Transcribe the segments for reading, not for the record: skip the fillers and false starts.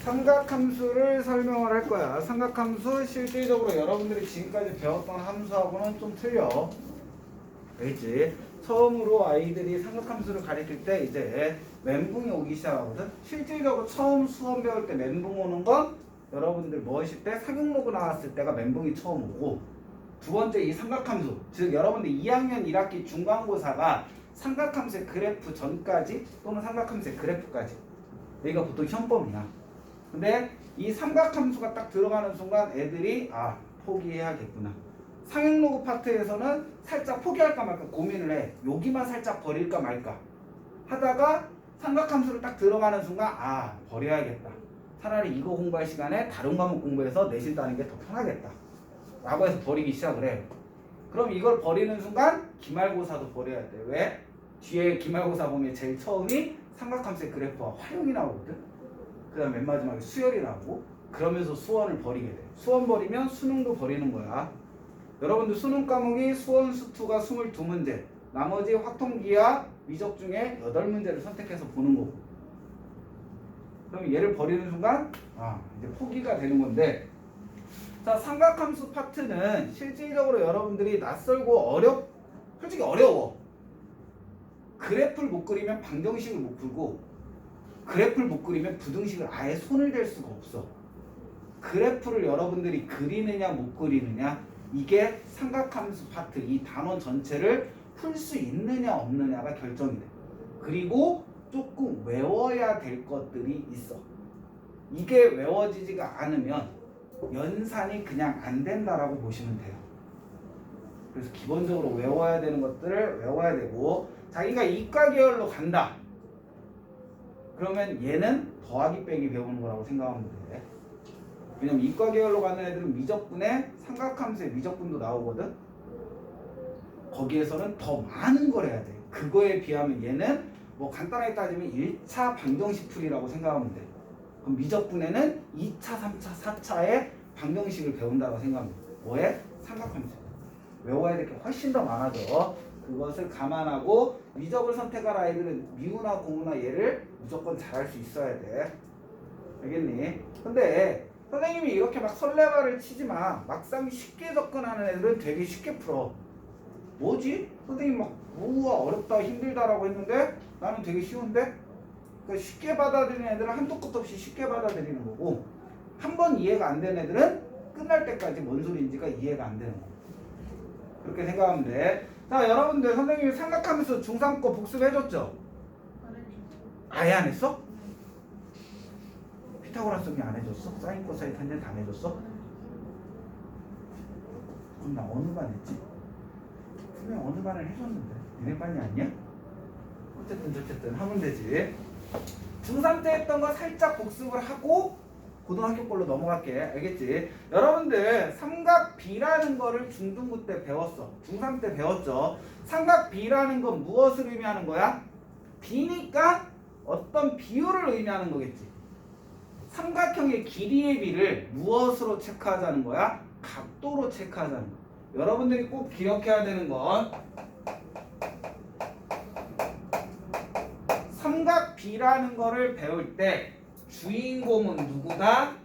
삼각함수를 설명을 할 거야. 삼각함수 실질적으로 여러분들이 지금까지 배웠던 함수하고는 좀 틀려. 알겠지? 처음으로 아이들이 삼각함수를 가르칠 때 이제 멘붕이 오기 시작하거든. 실질적으로 처음 수험 배울 때 멘붕 오는 건 여러분들 뭐하실 때 사격로그 나왔을 때가 멘붕이 처음 오고, 두 번째 이 삼각함수, 즉 여러분들 2학년 1학기 중간고사가 삼각함수의 그래프 전까지 또는 삼각함수의 그래프까지, 여기가 보통 현범이야. 근데 이 삼각함수가 딱 들어가는 순간 애들이 포기해야겠구나. 상형로그 파트에서는 살짝 포기할까 말까 고민을 해. 여기만 살짝 버릴까 말까 하다가 삼각함수를 딱 들어가는 순간 버려야겠다. 차라리 이거 공부할 시간에 다른 과목 공부해서 내신 따는 게 더 편하겠다 라고 해서 버리기 시작을 해. 그럼 이걸 버리는 순간 기말고사도 버려야 돼. 왜? 뒤에 기말고사 보면 제일 처음이 삼각함수의 그래프와 활용이 나오거든. 그 다음 맨 마지막에 수열이 나오고, 그러면서 수원을 버리게 돼. 수원 버리면 수능도 버리는 거야. 여러분들 수능 과목이 수원, 수투가 22문제, 나머지 확통기하, 미적 중에 8문제를 선택해서 보는 거고, 그럼 얘를 버리는 순간 이제 포기가 되는 건데, 자, 삼각함수 파트는 실질적으로 여러분들이 낯설고 솔직히 어려워. 그래프를 못 그리면 방정식을 못 풀고, 그래프를 못 그리면 부등식을 아예 손을 댈 수가 없어. 그래프를 여러분들이 그리느냐 못 그리느냐, 이게 삼각함수 파트 이 단원 전체를 풀 수 있느냐 없느냐가 결정이 돼. 그리고 조금 외워야 될 것들이 있어. 이게 외워지지가 않으면 연산이 그냥 안 된다라고 보시면 돼요. 그래서 기본적으로 외워야 되는 것들을 외워야 되고, 자기가 이과 계열로 간다 그러면 얘는 더하기 빼기 배우는 거라고 생각하면 돼. 왜냐면 이과 계열로 가는 애들은 미적분에 삼각함수의 미적분도 나오거든. 거기에서는 더 많은 걸 해야 돼. 그거에 비하면 얘는 뭐 간단하게 따지면 1차 방정식 풀이라고 생각하면 돼. 그럼 미적분에는 2차, 3차, 4차의 방정식을 배운다고 생각하면 돼. 뭐에? 삼각함수. 외워야 될 게 훨씬 더 많아져. 그것을 감안하고 미적을 선택할 아이들은 미우나 공우나 얘를 무조건 잘할 수 있어야 돼. 알겠니? 근데 선생님이 이렇게 막 설레발을 치지 마. 막상 쉽게 접근하는 애들은 되게 쉽게 풀어. 뭐지? 선생님 막 우와 어렵다 힘들다라고 했는데 나는 되게 쉬운데? 그러니까 쉽게 받아들이는 애들은 한도 끝 없이 쉽게 받아들이는 거고, 한 번 이해가 안 되는 애들은 끝날 때까지 뭔 소리인지가 이해가 안 되는 거고. 그렇게 생각하면 돼. 자, 여러분들 선생님이 삼각함수 중3 거 복습해줬죠? 아예 안 했어? 피타고라스 안 해줬어? 사인 코사인 탄젠트 안 해줬어? 그럼 나 어느 반 했지? 분명 어느 반을 해줬는데 니네 반이 아니야? 어쨌든 하면 되지. 중3 때 했던 거 살짝 복습을 하고 고등학교 걸로 넘어갈게. 알겠지? 여러분들 삼각 B라는 거를 중등부 때 배웠어. 중3 때 배웠죠. 삼각 B라는 건 무엇을 의미하는 거야? B니까 어떤 비율을 의미하는 거겠지. 삼각형의 길이의 B를 무엇으로 체크하자는 거야? 각도로 체크하자는 거야. 여러분들이 꼭 기억해야 되는 건 삼각 B라는 거를 배울 때 주인공은 누구다?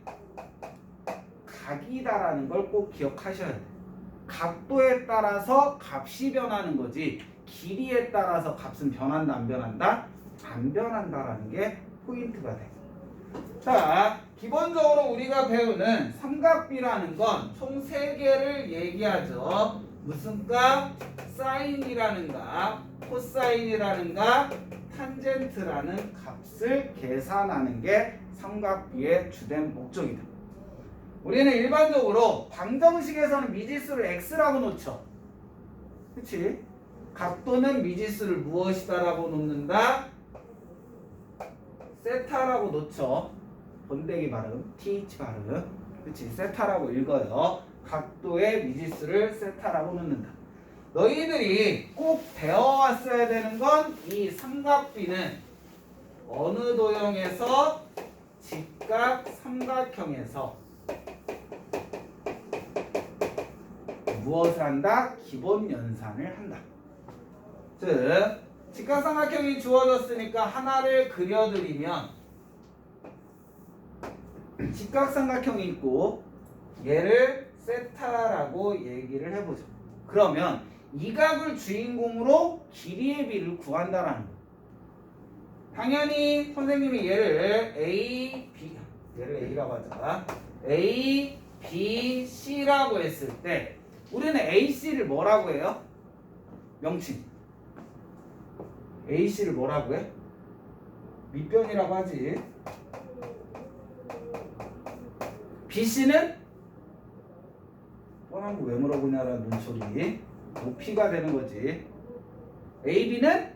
각이다라는 걸 꼭 기억하셔야 돼요. 각도에 따라서 값이 변하는 거지 길이에 따라서 값은 변한다 안 변한다? 안 변한다라는 게 포인트가 돼. 자, 기본적으로 우리가 배우는 삼각비라는 건 총 3개를 얘기하죠. 무슨 값? 사인이라는 값, 코사인이라는 값, 탄젠트라는 값을 계산하는 게 삼각비의 주된 목적이다. 우리는 일반적으로 방정식에서는 미지수를 x라고 놓죠. 그치? 각도는 미지수를 무엇이다라고 놓는다? 세타라고 놓죠. 번데기 발음, th 발음. 그치? 세타라고 읽어요. 각도의 미지수를 세타라고 놓는다. 너희들이 꼭 배워왔어야 되는 건 이 삼각비는 어느 도형에서 직각 삼각형에서 무엇을 한다? 기본 연산을 한다. 즉 직각삼각형이 주어졌으니까 하나를 그려드리면 직각삼각형이 있고 얘를 세타라고 얘기를 해보죠. 그러면 이 각을 주인공으로 길이의 비를 구한다라는 거예요. 당연히 선생님이 얘를 A, B, 얘를 A라고 하자. A, B, C라고 했을 때 우리는 AC를 뭐라고 해요? 명칭. AC를 뭐라고 해? 밑변이라고 하지. BC는 뻔한 거 왜 물어보냐라는 눈초리. 높이가 되는 거지. AB는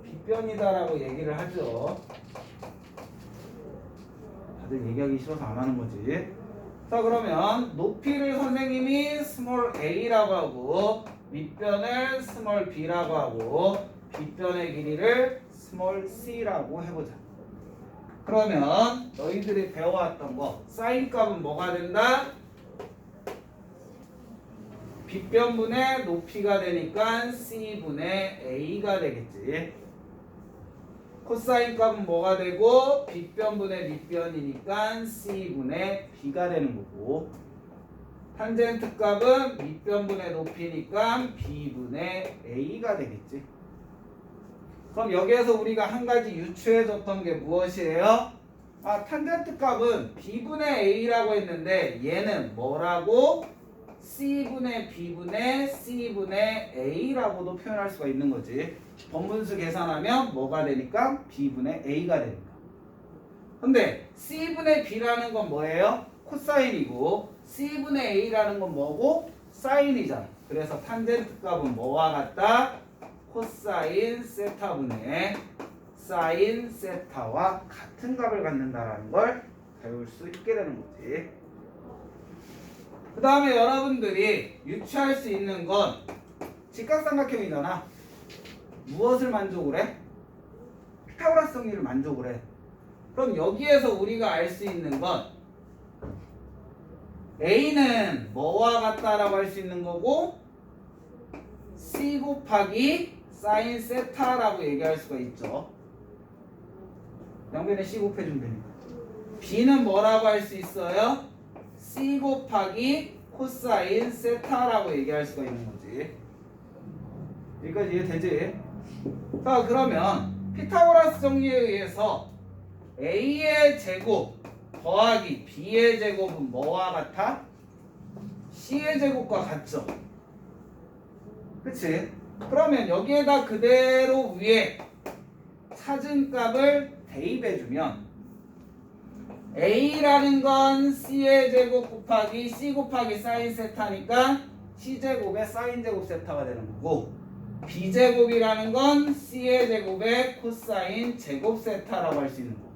빗변이다라고 얘기를 하죠. 다들 얘기하기 싫어서 안 하는 거지. 자, 그러면 높이를 선생님이 스몰 a라고 하고 밑변을 스몰 b라고 하고 빗변의 길이를 스몰 c라고 해보자. 그러면 너희들이 배워왔던 거 사인 값은 뭐가 된다? 빗변분의 높이가 되니까 c분의 a가 되겠지. 코사인 값은 뭐가 되고 빗변분의 밑변이니까 c분의 b가 되는 거고, 탄젠트 값은 밑변분의 높이니까 b분의 a가 되겠지. 그럼 여기에서 우리가 한 가지 유추해줬던 게 무엇이에요? 탄젠트 값은 b분의 a라고 했는데 얘는 뭐라고? c분의 b분의 c분의 a라고도 표현할 수가 있는 거지. 번분수 계산하면 뭐가 되니까? b분의 a가 되니까. 근데 c분의 b라는 건 뭐예요? 코사인이고 c분의 a라는 건 뭐고? 사인이잖아. 그래서 탄젠트 값은 뭐와 같다? 코사인 세타분의 사인 세타와 같은 값을 갖는다라는 걸 배울 수 있게 되는 거지. 그 다음에 여러분들이 유추할 수 있는 건 직각삼각형이잖아. 무엇을 만족을 해? 피타고라스 정리를 만족을 해. 그럼 여기에서 우리가 알 수 있는 건 A는 뭐와 같다라고 할 수 있는 거고 C 곱하기 사인 세타라고 얘기할 수가 있죠. 양변에 C 곱해주면 되니까. B는 뭐라고 할 수 있어요? C 곱하기 코사인 세타라고 얘기할 수가 있는 거지. 여기까지 이해되지? 자, 그러면 피타고라스 정리에 의해서 A의 제곱 더하기 B의 제곱은 뭐와 같아? C의 제곱과 같죠? 그치? 그러면 여기에다 그대로 위에 찾은 값을 대입해주면 A라는 건 C의 제곱 곱하기 C 곱하기 사인 세타니까 C제곱의 사인 제곱 세타가 되는 거고, B제곱이라는 건 C의 제곱의 코사인 제곱 세타라고 할 수 있는 거고,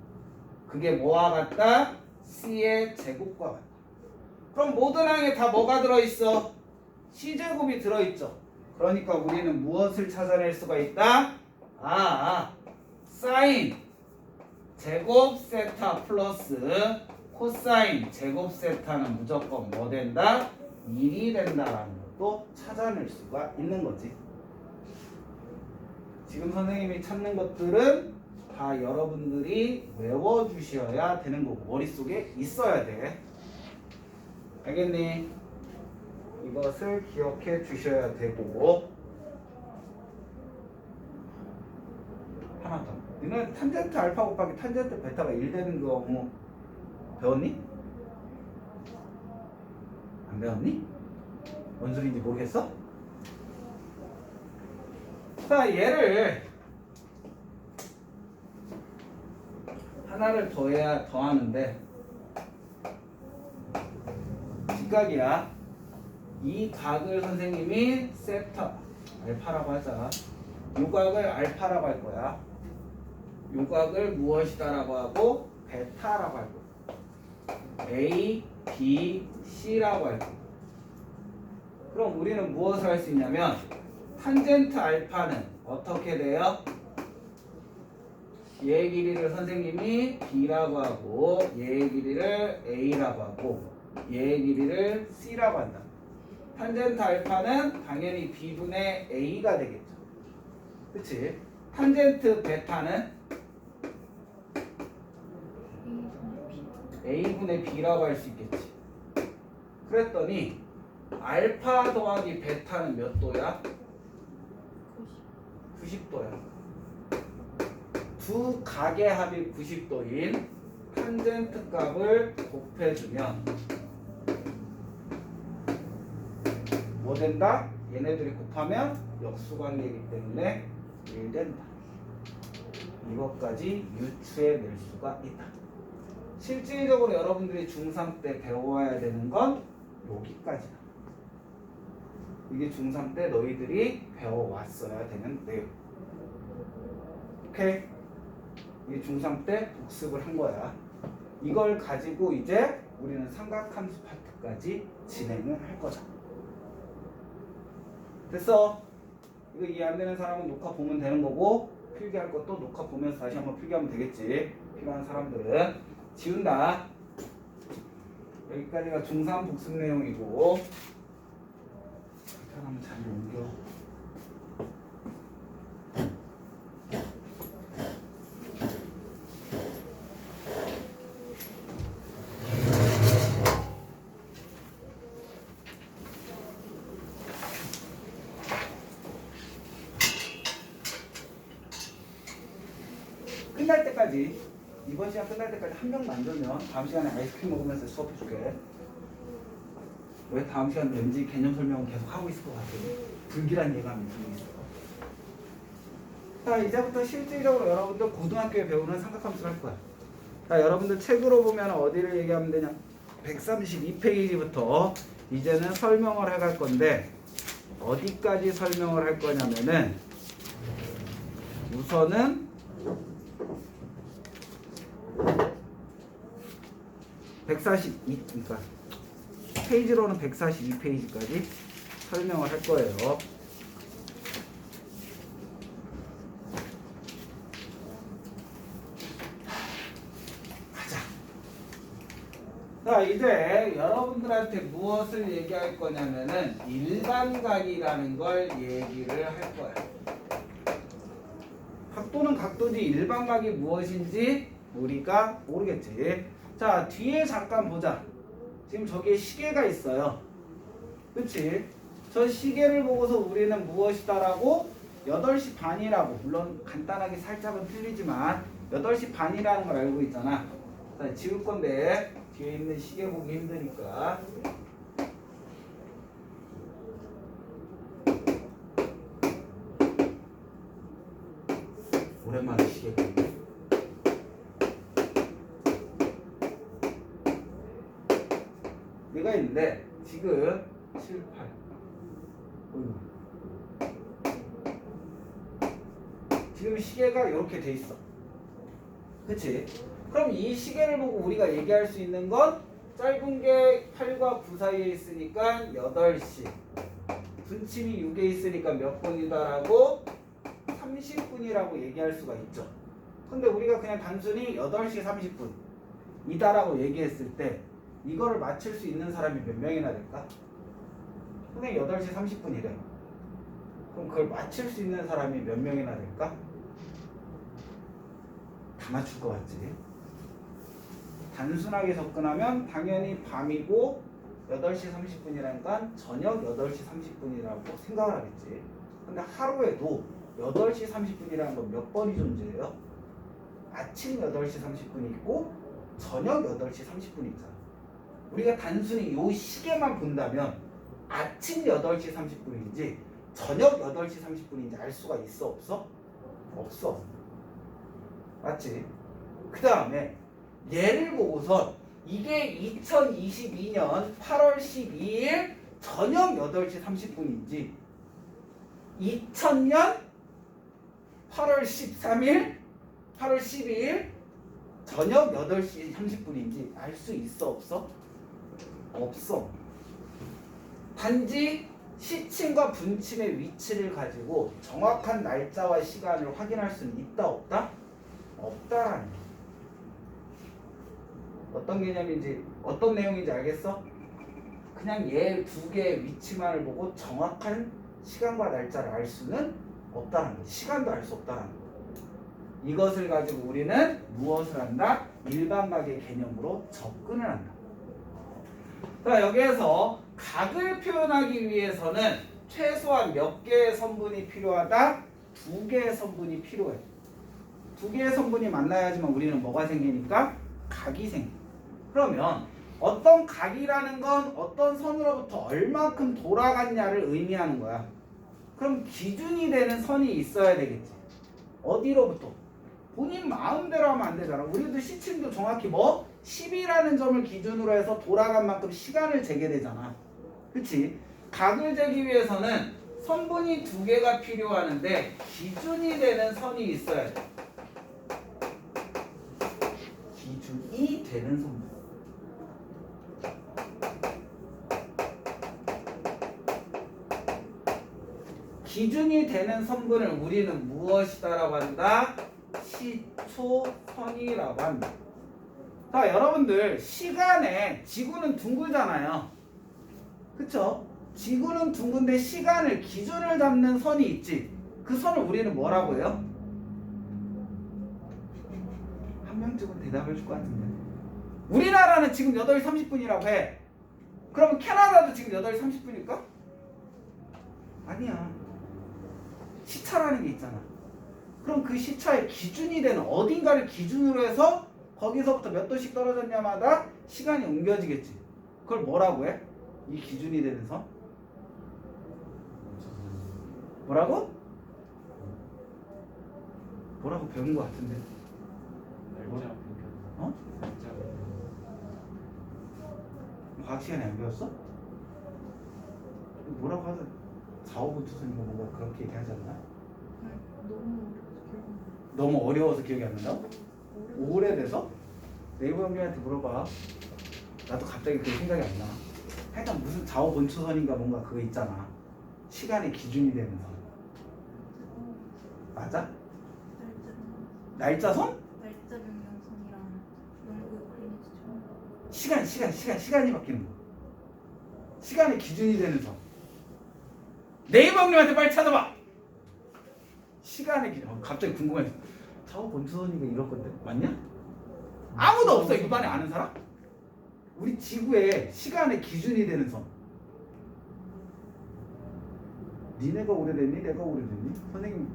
그게 뭐와 같다? C의 제곱과 같다. 그럼 모든 항에 다 뭐가 들어있어? C제곱이 들어있죠. 그러니까 우리는 무엇을 찾아낼 수가 있다? 사인 제곱 세타 플러스 코사인 제곱 세타는 무조건 뭐 된다? 1이 된다라는 것도 찾아낼 수가 있는 거지. 지금 선생님이 찾는 것들은 다 여러분들이 외워주셔야 되는 거고 머릿속에 있어야 돼. 알겠니? 이것을 기억해 주셔야 되고, 하나 더. 너는 탄젠트 알파 곱하기 탄젠트 베타가 1 되는 거 뭐 배웠니? 안 배웠니? 뭔 소리인지 모르겠어? 자, 얘를 하나를 더해야 더하는데 직각이야. 이 각을 선생님이 세타 알파라고 하자. 이 각을 알파라고 할 거야. 이 각을 무엇이다라고 하고 베타라고 할 거야. A, B, C라고 할 거야. 그럼 우리는 무엇을 할 수 있냐면 탄젠트 알파는 어떻게 돼요? 얘의 길이를 선생님이 B라고 하고 얘의 길이를 A라고 하고 얘의 길이를 C라고 한다. 탄젠트 알파는 당연히 B분의 A가 되겠죠. 그치? 탄젠트 베타는 A분의 B라고 할 수 있겠지. 그랬더니 알파 더하기 베타는 몇 도야? 90도야. 두 각의 합이 90도인 탄젠트 값을 곱해주면 뭐 된다? 얘네들이 곱하면 역수관계이기 때문에 1 된다. 이것까지 유추해낼 수가 있다. 실질적으로 여러분들이 중3 때 배워야 되는 건 여기까지다. 이게 중3 때 너희들이 배워왔어야 되는 내용. 오케이? 이게 중3 때 복습을 한 거야. 이걸 가지고 이제 우리는 삼각함수 파트까지 진행을 할 거다. 됐어? 이거 이해 안 되는 사람은 녹화 보면 되는 거고, 필기할 것도 녹화 보면서 다시 한번 필기하면 되겠지. 필요한 사람들은 지운다. 여기까지가 중3 복습 내용이고, 편하면 자리 옮겨. 끝날 때까지, 이번 시간 끝날 때까지 한 명만 안 들면 다음 시간에 아이스크림 먹으면서 수업해줄게. 왜 다음 시간 왠지 개념 설명을 계속 하고 있을 것 같아. 불길한 예감이 들고 있어. 자, 이제부터 실질적으로 여러분들 고등학교에 배우는 삼각함수를 할 거야. 자, 여러분들 책으로 보면 어디를 얘기하면 되냐? 132페이지부터 이제는 설명을 해갈 건데, 어디까지 설명을 할 거냐면은 우선은 142, 그러니까 페이지로는 142페이지까지 설명을 할 거예요. 가자. 자, 이제 여러분들한테 무엇을 얘기할 거냐면은 일반각이라는 걸 얘기를 할 거야. 각도는 각도지 일반각이 무엇인지 우리가 모르겠지. 자, 뒤에 잠깐 보자. 지금 저기에 시계가 있어요. 그치? 저 시계를 보고서 우리는 무엇이다라고 8시 반이라고, 물론 간단하게 살짝은 틀리지만 8시 반이라는 걸 알고 있잖아. 자, 지울 건데 뒤에 있는 시계 보기 힘드니까. 오랜만에 시계 보기. 얘가 있는데 지금 7, 8. 지금 시계가 이렇게 돼 있어. 그치? 그럼 이 시계를 보고 우리가 얘기할 수 있는 건 짧은 게 8과 9 사이에 있으니까 8시, 분침이 6에 있으니까 몇 분이다라고 30분이라고 얘기할 수가 있죠. 근데 우리가 그냥 단순히 8시 30분 이다라고 얘기했을 때 이거를 맞출 수 있는 사람이 몇 명이나 될까? 선생님 8시 30분이래. 그럼 그걸 맞출 수 있는 사람이 몇 명이나 될까? 다 맞출 것 같지? 단순하게 접근하면 당연히 밤이고 8시 30분이라니까 저녁 8시 30분이라고 생각을 하겠지. 근데 하루에도 8시 30분이라는 건 몇 번이 존재해요? 아침 8시 30분이 있고 저녁 8시 30분이 있잖아. 우리가 단순히 요 시계만 본다면 아침 8시 30분인지 저녁 8시 30분인지 알 수가 있어 없어? 없어. 맞지? 그 다음에 얘를 보고서 이게 2022년 8월 12일 저녁 8시 30분인지 2000년 8월 13일 8월 12일 저녁 8시 30분인지 알 수 있어 없어? 없어. 단지 시침과 분침의 위치를 가지고 정확한 날짜와 시간을 확인할 수는 있다 없다? 없다라는 거야. 어떤 개념인지 어떤 내용인지 알겠어? 그냥 얘 두 개의 위치만을 보고 정확한 시간과 날짜를 알 수는 없다는 거야. 시간도 알 수 없다는 거야. 이것을 가지고 우리는 무엇을 한다? 일반각의 개념으로 접근을 한다. 자, 여기에서 각을 표현하기 위해서는 최소한 몇 개의 선분이 필요하다? 2개의 선분이 필요해. 2개의 선분이 만나야지만 우리는 뭐가 생기니까? 각이 생겨. 그러면 어떤 각이라는 건 어떤 선으로부터 얼마큼 돌아갔냐를 의미하는 거야. 그럼 기준이 되는 선이 있어야 되겠지. 어디로부터? 본인 마음대로 하면 안 되잖아. 우리도 시침도 정확히 뭐 10이라는 점을 기준으로 해서 돌아간 만큼 시간을 재게 되잖아. 그치? 각을 재기 위해서는 선분이 2개가 필요하는데 기준이 되는 선이 있어야 돼. 기준이 되는 선분. 기준이 되는 선분을 우리는 무엇이다라고 한다? 시초선이라고 한다. 자, 여러분들 시간에 지구는 둥글잖아요. 그쵸? 지구는 둥근데 시간을 기준을 잡는 선이 있지. 그 선을 우리는 뭐라고 해요? 한 명쯤은 대답해 줄 것 같은데. 우리나라는 지금 8시 30분이라고 해. 그러면 캐나다도 지금 8시 30분일까? 아니야. 시차라는 게 있잖아. 그럼 그 시차의 기준이 되는 어딘가를 기준으로 해서 거기서부터 몇 도씩 떨어졌냐마다 시간이 옮겨지겠지. 그걸 뭐라고 해? 이 기준이 되는 선? 뭐라고? 뭐라고 배운 것 같은데. 어? 과학 시간에 안 배웠어? 뭐라고 하자. 4,5분 투선인가 뭔가 그렇게 얘기하지 않나? 너무 어려워서 기억이 안 난다고? 오래돼서? 네이버 형님한테 물어봐. 나도 갑자기 그 생각이 안 나. 하여튼 무슨 좌우본초선인가 뭔가 그거 있잖아. 시간의 기준이 되는 선. 맞아? 날짜선? 날짜 변경선이랑 영구 그리니치처럼. 시간이 바뀌는 거. 시간의 기준이 되는 선. 네이버 형님한테 빨리 찾아봐. 시간의 기준. 갑자기 궁금해서. 좌우본초선이가 이럴 건데 맞냐? 아무도 없어 이 반에 아는 사람? 우리 지구에 시간의 기준이 되는 선. 니네가 오래됐니? 내가 오래됐니? 선생님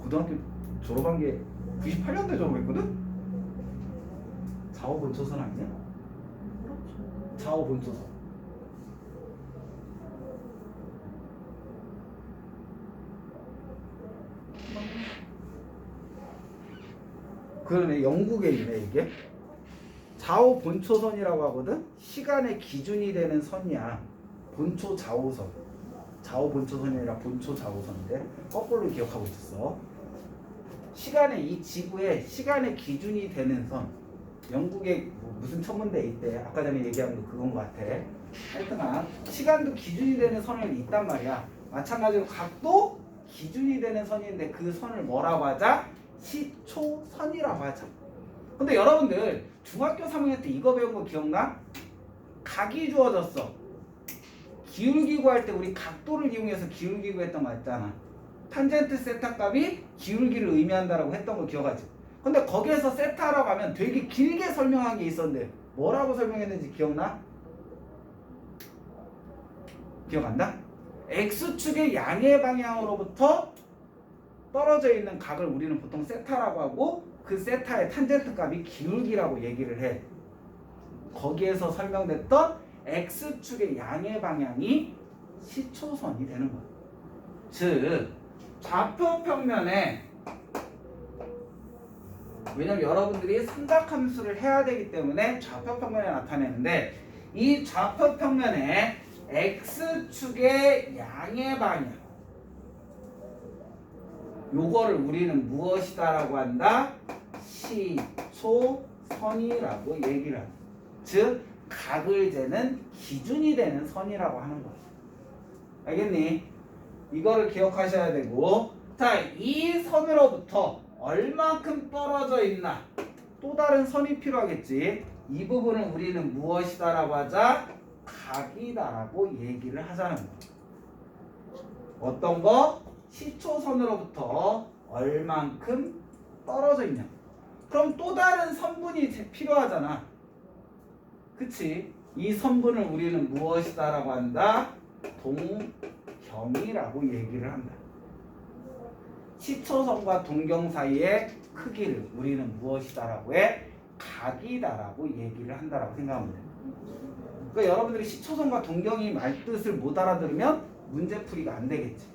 고등학교 졸업한 게 98년도에 졸업했거든? 좌우본초선 아니야? 좌우본초선. 그러네. 영국에이네 이게. 좌우본초선이라고 하거든. 시간의 기준이 되는 선이야. 본초 좌우선. 좌우본초선이 아니라 본초 좌우선인데 거꾸로 기억하고 있었어. 시간의 이 지구에 시간의 기준이 되는 선. 영국에 무슨 천문대에 있대. 아까 전에 얘기한 거 그건 것 같아. 하여튼간 시간도 기준이 되는 선이 있단 말이야. 마찬가지로 각도 기준이 되는 선인데 그 선을 뭐라고 하자? 시초선이라고 하자. 근데 여러분들 중학교 3학년 때 이거 배운 거 기억나? 각이 주어졌어. 기울기 구할 때 우리 각도를 이용해서 기울기 구했던 거 있잖아. 탄젠트 세타 값이 기울기를 의미한다라고 했던 거 기억하지? 근데 거기에서 세타라고 하면 되게 길게 설명한 게 있었는데 뭐라고 설명했는지 기억나? 기억 안 나? X축의 양의 방향으로부터 떨어져 있는 각을 우리는 보통 세타라고 하고 그 세타의 탄젠트 값이 기울기라고 얘기를 해. 거기에서 설명됐던 X축의 양의 방향이 시초선이 되는 거야. 즉 좌표 평면에, 왜냐면 여러분들이 삼각함수를 해야 되기 때문에 좌표 평면에 나타내는데 이 좌표 평면에 X축의 양의 방향, 요거를 우리는 무엇이다라고 한다? 시초선이라고 얘기를 한다. 즉 각을 재는 기준이 되는 선이라고 하는 거야. 알겠니? 이거를 기억하셔야 되고, 자, 이 선으로부터 얼만큼 떨어져 있나? 또 다른 선이 필요하겠지. 이 부분을 우리는 무엇이다라고 하자? 각이다라고 얘기를 하자는 거야. 어떤 거? 시초선으로부터 얼만큼 떨어져 있냐? 그럼 또 다른 선분이 필요하잖아. 그치? 이 선분을 우리는 무엇이다라고 한다? 동경이라고 얘기를 한다. 시초선과 동경 사이의 크기를 우리는 무엇이다라고 해? 각이다라고 얘기를 한다라고 생각하면 돼. 그러니까 여러분들이 시초선과 동경이 말뜻을 못 알아들으면 문제풀이가 안 되겠지.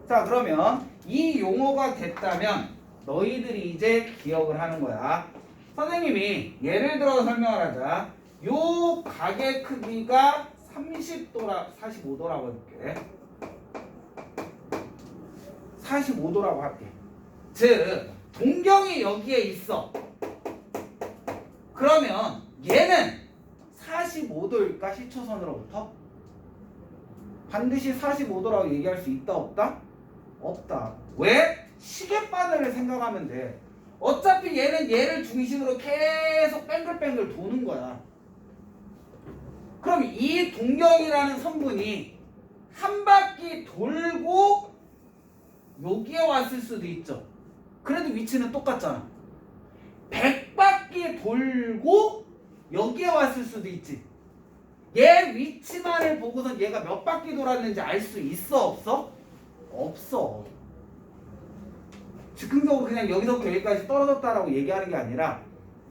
자, 그러면 이 용어가 됐다면 너희들이 이제 기억을 하는 거야. 선생님이 예를 들어 설명을 하자. 요 각의 크기가 45도라고 해볼게. 45도라고 할게. 즉 동경이 여기에 있어. 그러면 얘는 45도일까? 시초선으로부터? 반드시 45도라고 얘기할 수 있다 없다? 없다. 왜? 시계바늘을 생각하면 돼. 어차피 얘는 얘를 중심으로 계속 뱅글뱅글 도는 거야. 그럼 이 동경이라는 선분이 한 바퀴 돌고 여기에 왔을 수도 있죠. 그래도 위치는 똑같잖아. 100바퀴 돌고 여기에 왔을 수도 있지. 얘 위치만을 보고서 얘가 몇 바퀴 돌았는지 알 수 있어 없어? 없어. 즉흥적으로 그냥 여기서부터 여기까지 떨어졌다라고 얘기하는 게 아니라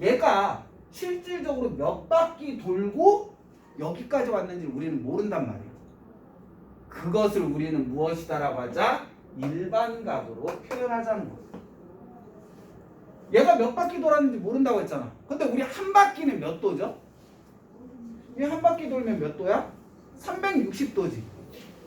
얘가 실질적으로 몇 바퀴 돌고 여기까지 왔는지 우리는 모른단 말이야. 그것을 우리는 무엇이다라고 하자? 일반각으로 표현하자는 거야. 얘가 몇 바퀴 돌았는지 모른다고 했잖아. 근데 우리 한 바퀴는 몇 도죠? 이 한 바퀴 돌면 몇 도야? 360도지.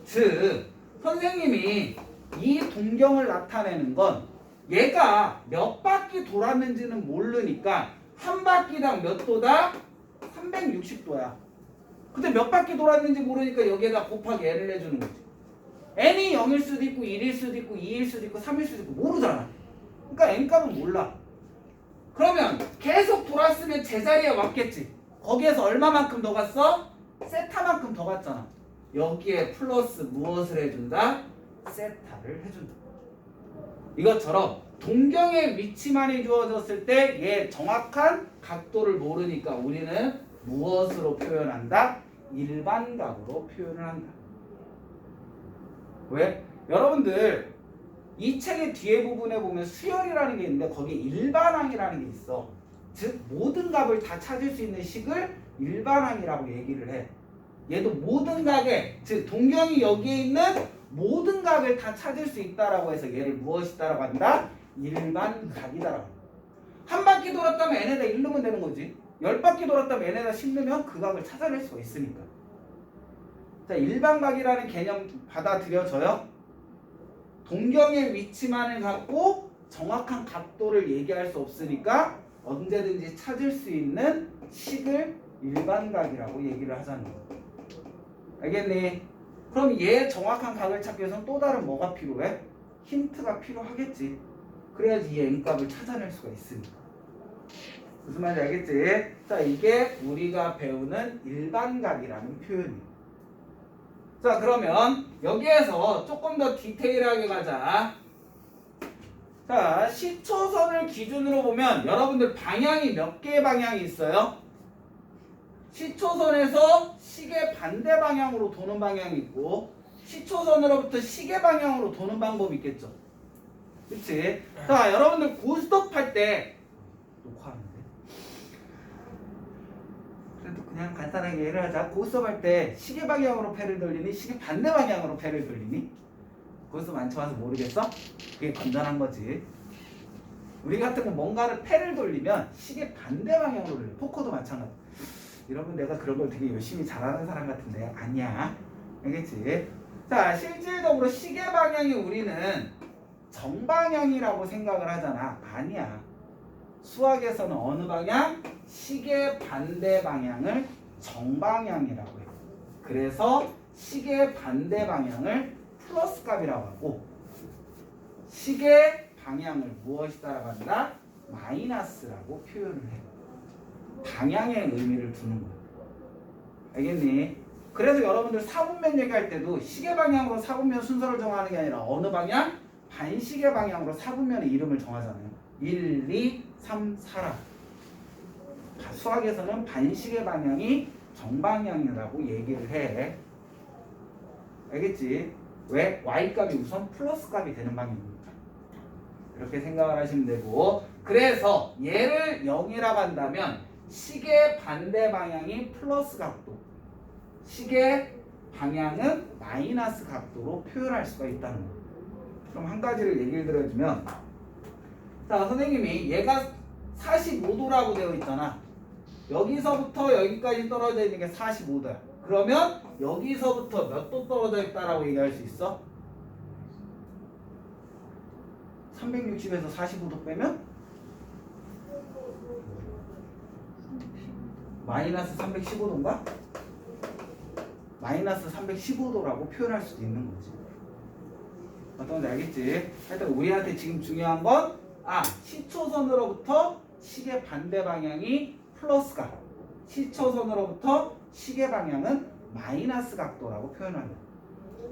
즉 선생님이 이 동경을 나타내는 건 얘가 몇 바퀴 돌았는지는 모르니까 한 바퀴당 몇 도다? 360도야. 근데 몇 바퀴 돌았는지 모르니까 여기에다 곱하기 n을 해주는 거지. n이 0일 수도 있고 1일 수도 있고 2일 수도 있고 3일 수도 있고 모르잖아. 그러니까 n값은 몰라. 그러면 계속 돌았으면 제자리에 왔겠지. 거기에서 얼마만큼 더 갔어? 세타만큼 더 갔잖아. 여기에 플러스 무엇을 해준다? 세타를 해준다. 이것처럼 동경의 위치만이 주어졌을 때 얘 정확한 각도를 모르니까 우리는 무엇으로 표현한다? 일반각으로 표현을 한다. 왜? 여러분들 이 책의 뒤에 부분에 보면 수열이라는 게 있는데 거기에 일반항이라는 게 있어. 즉 모든 값을 다 찾을 수 있는 식을 일반항이라고 얘기를 해. 얘도 모든 각에, 즉 동경이 여기에 있는 모든 각을 다 찾을 수 있다라고 해서 얘를 무엇이다라고 한다? 일반각이다라고. 한 바퀴 돌았다면 n에다 1 넣으면 되는 거지. 10바퀴 돌았다면 n에다 10 넣으면 그 각을 찾아낼 수가 있으니까. 자, 일반각이라는 개념 받아들여져요? 동경의 위치만을 갖고 정확한 각도를 얘기할 수 없으니까 언제든지 찾을 수 있는 식을 일반각이라고 얘기를 하자는 거야. 알겠니? 그럼 얘 정확한 각을 찾기 위해서는 또 다른 뭐가 필요해? 힌트가 필요하겠지. 그래야지 이 n값을 찾아낼 수가 있으니까. 무슨 말인지 알겠지? 자, 이게 우리가 배우는 일반각이라는 표현이에요. 자, 그러면 여기에서 조금 더 디테일하게 가자. 자, 시초선을 기준으로 보면 여러분들 방향이 몇 개의 방향이 있어요? 시초선에서 시계 반대 방향으로 도는 방향이 있고 시초선으로부터 시계 방향으로 도는 방법이 있겠죠. 그치? 자, 여러분들 고스톱 할 때 녹화하는데 그래도 그냥 간단하게 예를 하자. 고스톱 할 때 시계 방향으로 패를 돌리니 시계 반대 방향으로 패를 돌리니? 고스톱 안 쳐봐서 모르겠어? 그게 건전한 거지. 우리 같은 건 뭔가를 패를 돌리면 시계 반대 방향으로 돌려. 포커도 마찬가지. 여러분 내가 그런 걸 되게 열심히 잘하는 사람 같은데 아니야. 알겠지? 자, 실질적으로 시계 방향이 우리는 정방향이라고 생각을 하잖아. 아니야. 수학에서는 어느 방향? 시계 반대 방향을 정방향이라고 해요. 그래서 시계 반대 방향을 플러스 값이라고 하고 시계 방향을 무엇이다라고 한다? 마이너스라고 표현을 해요. 방향의 의미를 두는 거야. 알겠니? 그래서 여러분들 사분면 얘기할 때도 시계 방향으로 사분면 순서를 정하는 게 아니라 어느 방향? 반시계 방향으로 사분면의 이름을 정하잖아요. 1, 2, 3, 4라. 수학에서는 반시계 방향이 정방향이라고 얘기를 해. 알겠지? 왜? Y값이 우선 플러스 값이 되는 방향이니까. 이렇게 생각을 하시면 되고, 그래서 얘를 0이라고 한다면 시계 반대 방향이 플러스 각도, 시계 방향은 마이너스 각도로 표현할 수가 있다는 거예요. 그럼 한 가지를 얘기를 들어주면, 자, 선생님이 얘가 45도라고 되어 있잖아. 여기서부터 여기까지 떨어져 있는 게 45도야. 그러면 여기서부터 몇 도 떨어져 있다라고 얘기할 수 있어? 360에서 45도 빼면 마이너스 315도인가? 마이너스 315도라고 표현할 수도 있는 거지. 어떤 건지 알겠지? 하여튼 우리한테 지금 중요한 건 시초선으로부터 시계 반대 방향이 플러스 각, 시초선으로부터 시계 방향은 마이너스 각도라고 표현합니다.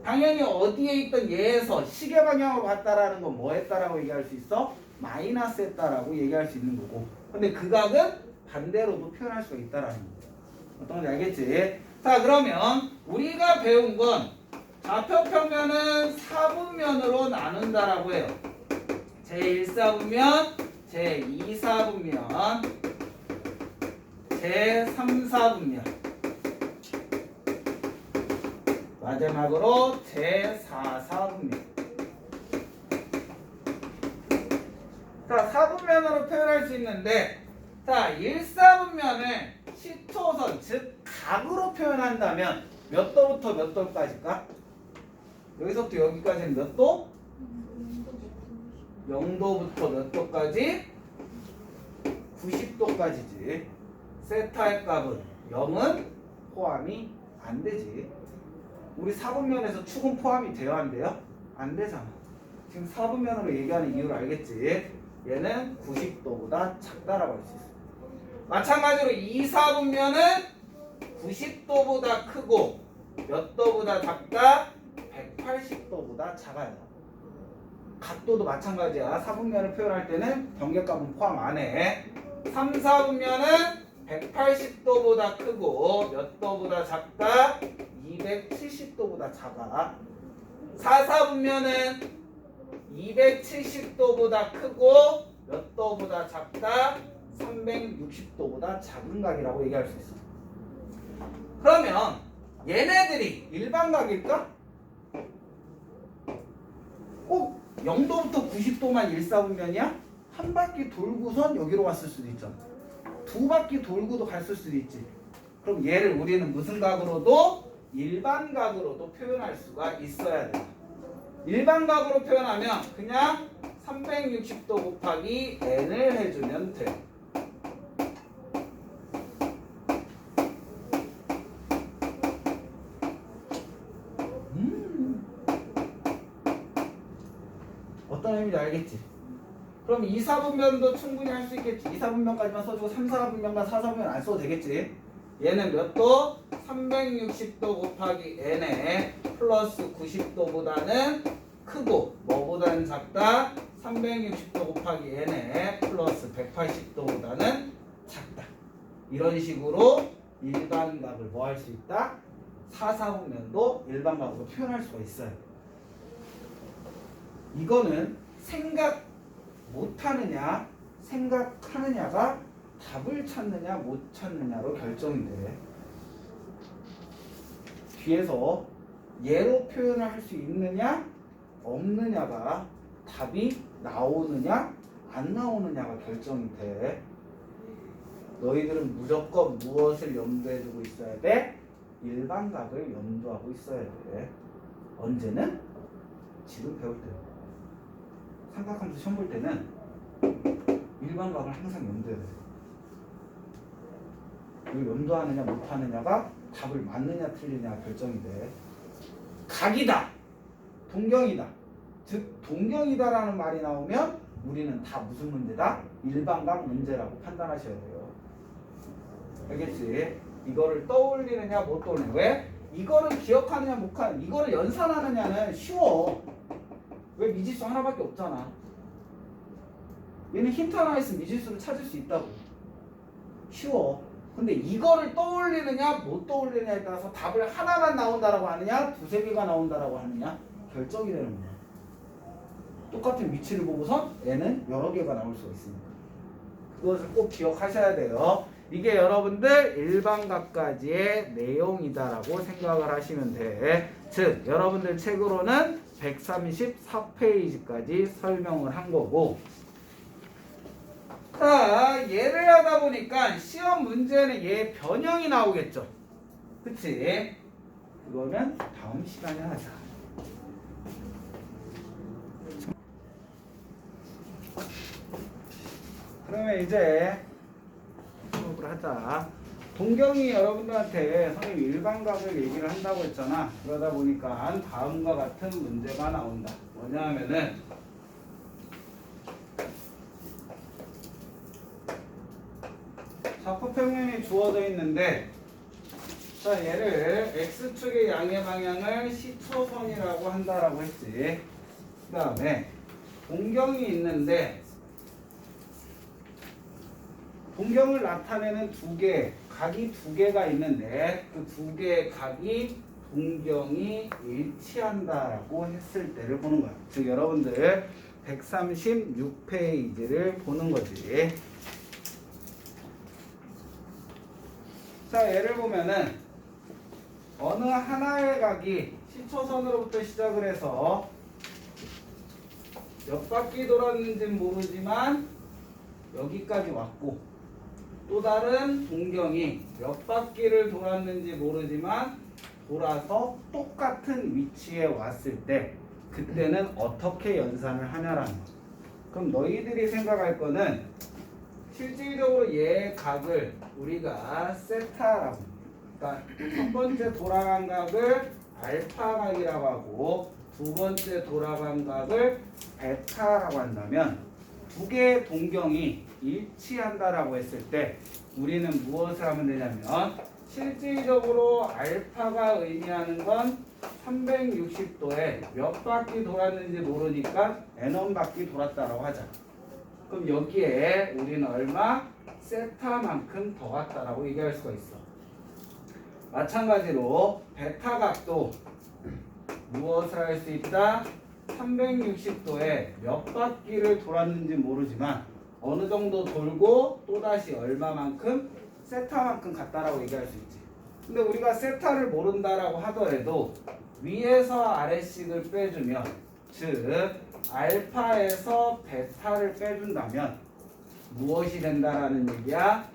당연히 어디에 있던 얘에서 시계 방향으로 갔다라는 건 뭐 했다라고 얘기할 수 있어? 마이너스 했다라고 얘기할 수 있는 거고, 근데 그 각은 반대로도 표현할 수가 있다라는 거예요. 어떤 건지 알겠지? 자, 그러면 우리가 배운 건 좌표평면은 4분면으로 나눈다라고 해요. 제1사분면, 제2사분면, 제3사분면, 마지막으로 제4사분면. 자, 4분면으로 표현할 수 있는데, 자, 1사분면을 시초선, 즉 각으로 표현한다면 몇 도부터 몇 도까지일까? 여기서부터 여기까지는 몇 도? 0도부터 몇 도까지? 90도까지지. 세타의 값은 0은 포함이 안 되지. 우리 4분면에서 축은 포함이 돼야 안 돼요? 안 되잖아. 지금 4분면으로 얘기하는 이유를 알겠지? 얘는 90도보다 작다라고 할 수 있어. 마찬가지로 2, 4분면은 90도보다 크고 몇 도보다 작다? 180도보다 작아요. 각도도 마찬가지야. 4분면을 표현할 때는 경계값은 포함 안 해. 3, 4분면은 180도보다 크고 몇 도보다 작다? 270도보다 작아. 4, 4분면은 270도보다 크고 몇 도보다 작다? 360도보다 작은 각이라고 얘기할 수 있어. 그러면 얘네들이 일반각일까? 꼭 0도부터 90도만 1사분면이야? 한 바퀴 돌고선 여기로 갔을 수도 있잖아. 두 바퀴 돌고도 갔을 수도 있지. 그럼 얘를 우리는 무슨 각으로도? 일반각으로도 표현할 수가 있어야 돼. 일반각으로 표현하면 그냥 360도 곱하기 n을 해주면 돼. 어떤 의미인지 알겠지? 그럼 2, 4분면도 충분히 할 수 있겠지. 2, 4분면까지만 써주고 3, 4분면과 4, 4분면 안 써도 되겠지. 얘는 몇 도? 360도 곱하기 n에 플러스 90도보다는 크고 뭐보다는 작다? 360도 곱하기 n에 플러스 180도보다는 작다. 이런 식으로 일반각을 뭐 할 수 있다? 4, 4분면도 일반각으로 표현할 수가 있어요. 이거는 생각 못하느냐 생각하느냐가 답을 찾느냐 못 찾느냐로 결정이 돼. 뒤에서 예로 표현을 할 수 있느냐 없느냐가 답이 나오느냐 안 나오느냐가 결정이 돼. 너희들은 무조건 무엇을 염두에 두고 있어야 돼? 일반각을 염두하고 있어야 돼. 언제는? 지금 배울 때. 삼각함수 시험 볼 때는 일반각을 항상 염두해야 돼. 이걸 염두하느냐 못하느냐가 답을 맞느냐 틀리냐 결정이 돼. 각이다, 동경이다. 즉 동경이다라는 말이 나오면 우리는 다 무슨 문제다? 일반각 문제라고 판단하셔야 돼요. 알겠지? 이거를 떠올리느냐 못 떠올리느냐. 왜? 이거를 기억하느냐 못 하느냐, 이거를 연산하느냐는 쉬워. 왜? 미지수 하나밖에 없잖아. 얘는 힌트 하나 있으면 미지수를 찾을 수 있다고. 쉬워. 근데 이거를 떠올리느냐 못 떠올리느냐에 따라서 답을 하나만 나온다라고 하느냐 두세 개가 나온다라고 하느냐 결정이 되는 거야. 똑같은 위치를 보고서 얘는 여러 개가 나올 수가 있습니다. 그것을 꼭 기억하셔야 돼요. 이게 여러분들 일반각까지의 내용이다라고 생각을 하시면 돼. 즉 여러분들 책으로는 134페이지까지 설명을 한 거고, 자 얘를 하다 보니까 시험 문제는 얘 변형이 나오겠죠. 그치? 그거는 다음 시간에 하자. 그러면 이제 수업을 하자. 동경이 여러분들한테 선생님 일반각을 얘기를 한다고 했잖아. 그러다 보니까 다음과 같은 문제가 나온다. 뭐냐 하면은 좌표평면이 주어져 있는데, 자 얘를 x축의 양의 방향을 시초선이라고 한다라고 했지. 그 다음에 동경이 있는데 동경을 나타내는 각이 두 개가 있는데 그 두 개의 각이 동경이 일치한다라고 했을 때를 보는 거야. 즉 여러분들 136페이지를 보는 거지. 자 예를 보면은 어느 하나의 각이 시초선으로부터 시작을 해서 몇 바퀴 돌았는지는 모르지만 여기까지 왔고, 또 다른 동경이 몇 바퀴를 돌았는지 모르지만 돌아서 똑같은 위치에 왔을 때 그때는 어떻게 연산을 하냐라는 거. 그럼 너희들이 생각할 거는 실질적으로 얘의 각을 우리가 세타라고, 그러니까 첫 번째 돌아간 각을 알파 각이라고 하고 두 번째 돌아간 각을 베타라고 한다면 두 개의 동경이 일치한다라고 했을 때 우리는 무엇을 하면 되냐면 실질적으로 알파가 의미하는 건 360도에 몇 바퀴 돌았는지 모르니까 n 바퀴 돌았다라고 하자. 그럼 여기에 우리는 얼마? 세타만큼 더 갔다라고 얘기할 수가 있어. 마찬가지로 베타 각도 무엇을 할 수 있다? 360도에 몇 바퀴를 돌았는지 모르지만 어느 정도 돌고 또다시 얼마만큼? 세타만큼 갔다라고 얘기할 수 있지. 근데 우리가 세타를 모른다라고 하더라도 위에서 아래씩을 빼주면, 즉 알파에서 베타를 빼준다면 무엇이 된다라는 얘기야?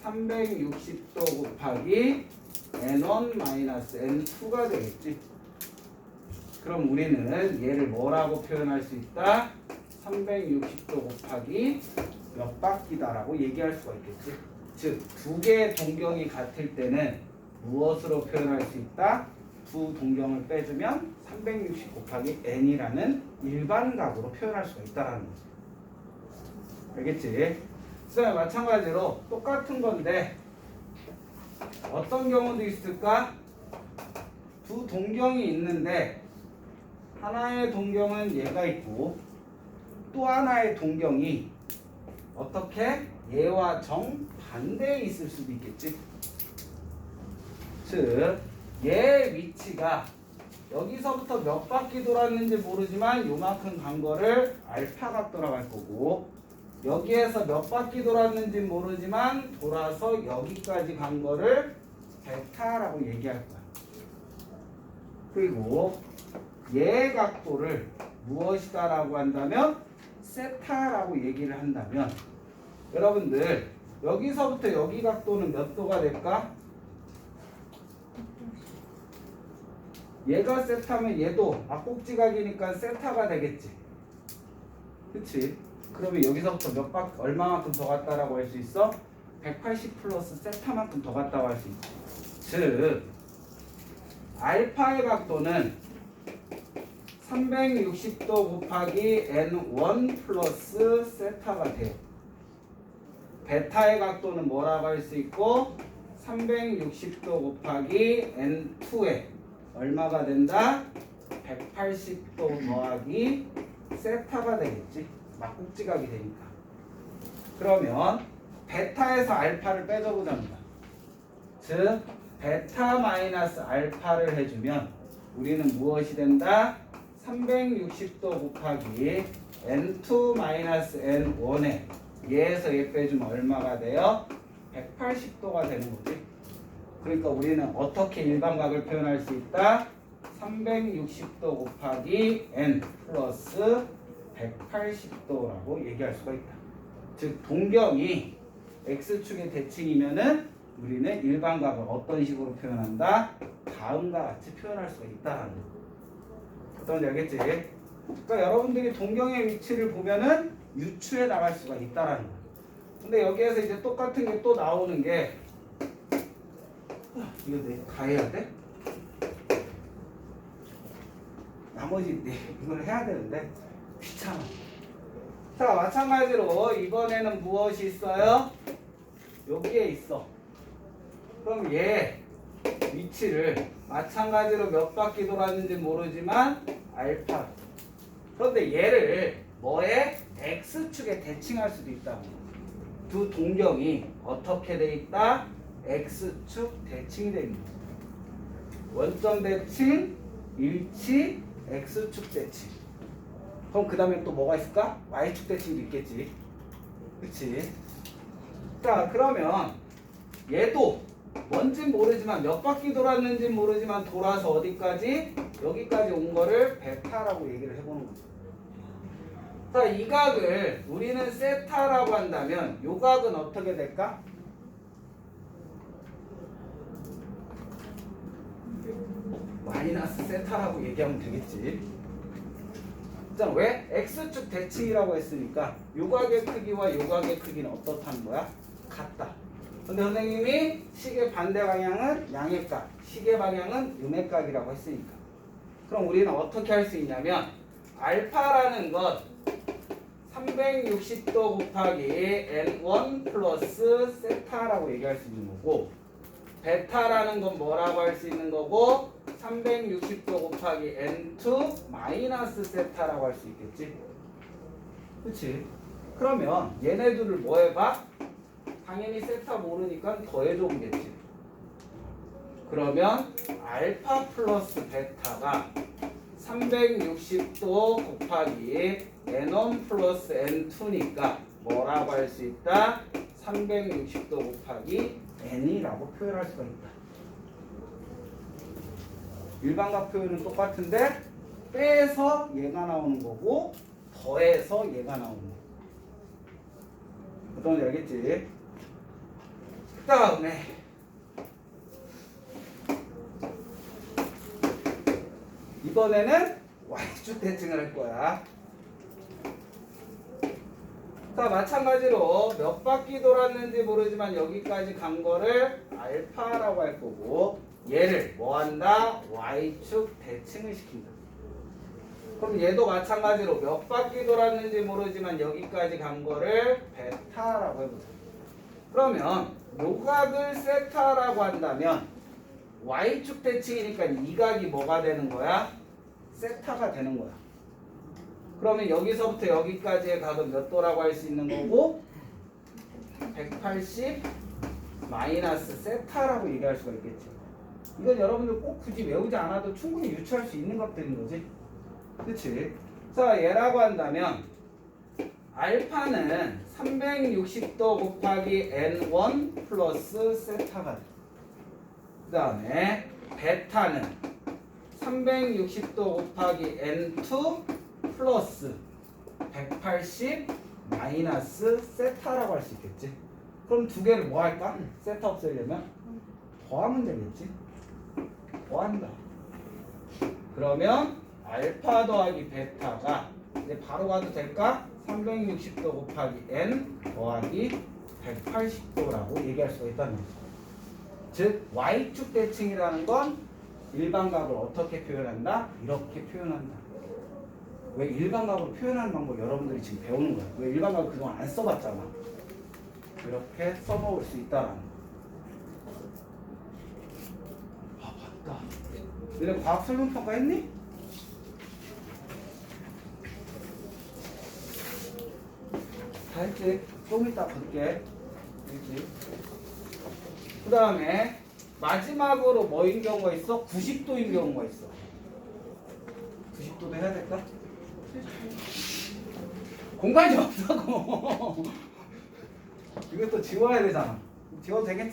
360도 곱하기 n1-n2가 되겠지. 그럼 우리는 얘를 뭐라고 표현할 수 있다? 360도 곱하기 몇 바퀴다라고 얘기할 수가 있겠지. 즉 두 개의 동경이 같을 때는 무엇으로 표현할 수 있다? 두 동경을 빼주면 360 곱하기 n이라는 일반각으로 표현할 수가 있다라는 거지. 알겠지? 그 다음에 마찬가지로 똑같은 건데 어떤 경우도 있을까? 두 동경이 있는데 하나의 동경은 얘가 있고 또 하나의 동경이 어떻게? 얘와 정반대에 있을 수도 있겠지. 즉 얘의 위치가 여기서부터 몇 바퀴 돌았는지 모르지만 요만큼 간 거를 알파 각도라고 할 거고, 여기에서 몇 바퀴 돌았는지 모르지만 돌아서 여기까지 간 거를 베타라고 얘기할 거야. 그리고 얘의 각도를 무엇이다라고 한다면 세타라고 얘기를 한다면 여러분들 여기서부터 여기 각도는 몇 도가 될까? 얘가 세타면 얘도 막꼭지각이니까 세타가 되겠지. 그치? 그러면 여기서부터 얼마만큼 더 갔다라고 할 수 있어? 180 플러스 세타만큼 더 갔다고 할 수 있지. 즉 알파의 각도는 360도 곱하기 n1 플러스 세타가 돼요. 베타의 각도는 뭐라고 할 수 있고 360도 곱하기 n2에 얼마가 된다? 180도 더하기 세타가 되겠지. 막꼭지각이 되니까. 그러면 베타에서 알파를 빼줘보자입니다. 즉 베타 마이너스 알파를 해주면 우리는 무엇이 된다? 360도 곱하기 n2 마이너스 n1에 얘에서 얘 빼주면 얼마가 돼요? 180도가 되는 거지. 그러니까 우리는 어떻게 일반각을 표현할 수 있다? 360도 곱하기 n 플러스 180도라고 얘기할 수가 있다. 즉 동경이 x축의 대칭이면은 우리는 일반각을 어떤 식으로 표현한다? 다음과 같이 표현할 수가 있다라는 거. 어떤지 알겠지? 그러니까 여러분들이 동경의 위치를 보면은 유추해 나갈 수가 있다라는 거. 근데 여기에서 이제 똑같은 게 또 나오는 게 이거 다 해야 돼? 나머지 이걸 해야 되는데 귀찮아. 자, 마찬가지로 이번에는 무엇이 있어요? 여기에 있어. 그럼 얘 위치를 마찬가지로 몇 바퀴 돌았는지 모르지만 알파. 그런데 얘를 뭐에? x축에 대칭할 수도 있다고. 두 동경이 어떻게 돼 있다? x축 대칭이 돼 있는 거야. 원점 대칭, 일치, x축 대칭. 그럼 그 다음에 또 뭐가 있을까? y축 대칭도 있겠지. 그치? 자, 그러면 얘도 뭔진 모르지만 몇 바퀴 돌았는지 모르지만 돌아서 어디까지? 여기까지 온 거를 베타라고 얘기를 해보는 거죠. 자, 이 각을 우리는 세타라고 한다면 이 각은 어떻게 될까? 마이너스 세타라고 얘기하면 되겠지. 자, 왜? x축 대칭이라고 했으니까 요 각의 크기와 요 각의 크기는 어떻다는 거야? 같다. 근데 선생님이 시계 반대 방향은 양의 각, 시계 방향은 음의 각이라고 했으니까. 그럼 우리는 어떻게 할 수 있냐면 알파라는 것 360도 곱하기 n1 플러스 세타라고 얘기할 수 있는 거고, 베타라는 건 뭐라고 할 수 있는 거고 360도 곱하기 n2 마이너스 세타라고 할 수 있겠지. 그치? 그러면 얘네들을 뭐 해봐? 당연히 세타 모르니까 더해줘 보겠지. 그러면 알파 플러스 베타가 360도 곱하기 n1 플러스 n2니까 뭐라고 할 수 있다? 360도 곱하기 n이라고 표현할 수가 있다. 일반각 표현은 똑같은데 빼서 얘가 나오는 거고 더해서 얘가 나오는 거. 어떤지 알겠지? 그 다음에 이번에는 y축 대칭을 할 거야. 자, 마찬가지로 몇 바퀴 돌았는지 모르지만 여기까지 간 거를 알파라고 할 거고, 얘를 뭐 한다? y축 대칭을 시킨다. 그럼 얘도 마찬가지로 몇 바퀴 돌았는지 모르지만 여기까지 간 거를 베타라고 해보자. 그러면 요 각을 세타라고 한다면 y축 대칭이니까 이 각이 뭐가 되는 거야? 세타가 되는 거야. 그러면 여기서부터 여기까지의 각은 몇 도라고 할 수 있는 거고 180 마이너스 세타라고 얘기할 수가 있겠지. 이건 여러분들 꼭 굳이 외우지 않아도 충분히 유추할 수 있는 것들인 거지. 그치? 자, 얘라고 한다면 알파는 360도 곱하기 n1 플러스 세타가 돼. 그 다음에 베타는 360도 곱하기 n2 플러스 180 마이너스 세타라고 할 수 있겠지. 그럼 두 개를 뭐 할까? 세타 없애려면 더하면 되겠지. 더한다. 그러면 알파 더하기 베타가 이제 바로 가도 될까? 360도 곱하기 n 더하기 180도라고 얘기할 수가 있다는 거죠. 즉 y축 대칭이라는 건 일반각을 어떻게 표현한다? 이렇게 표현한다. 왜 일반각으로 표현하는 방법 여러분들이 지금 배우는 거야. 왜 일반각을 그동안 안 써봤잖아. 이렇게 써먹을 수 있다라는 거. 아, 맞다. 너네 과학 설문평가 했니? 다 했지? 좀 이따 받을게. 알겠지? 그 다음에 마지막으로 뭐인 경우가 있어? 90도인 경우가 있어. 90도도 해야 될까? 공간이 없다고. 이것도 지워야 되잖아. 지워도 되겠지?